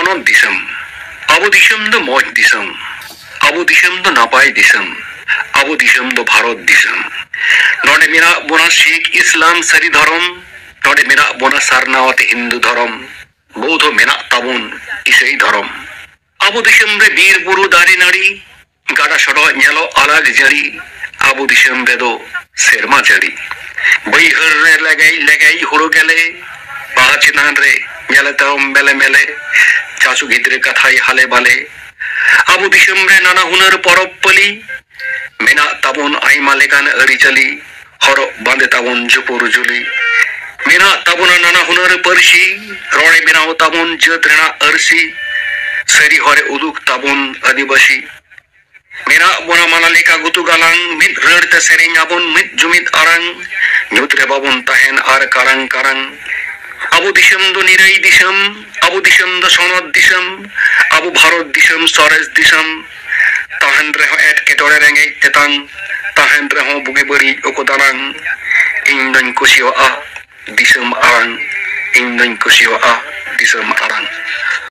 ponot disam. Abu disam do moj disam. Abu disam do napai disam. Abu disam do Bharat disam. Node mera bona Sikh Islam sari dharam. Node mera bona Sarnaote Hindu dharam. Boudho mena tabon isei dharam. Abu disam re bir buru dari nari. Gada soro nyalo alag jari. Abu disam bedo serma jari. Baihar re lagai huru gele. Baha chinan re nyale taum mele mele. Chachu gidre kathai hale bale. Abu disam re nana hunar porop pali. Mena tabon aima lekan aricali. Horo bande tabon jupur juli. Mena tabon nana hunar parsi. Rone mena tabon jatrena arsi. Seri hore uduk tabon adibasi. Mena bona manalika gutu galang mit rerte sering abon mit jumit arang. Nyutre babon tahen ar karang karang. Abu disam do nirai disam. Abu disam do sonod disam. Abu Bharat disam sores disam. Tahan reho et ketore rengei tetang. Tahan reho buge beri okodarang. Indon kusio a disam arang. Indon kusio a disam arang.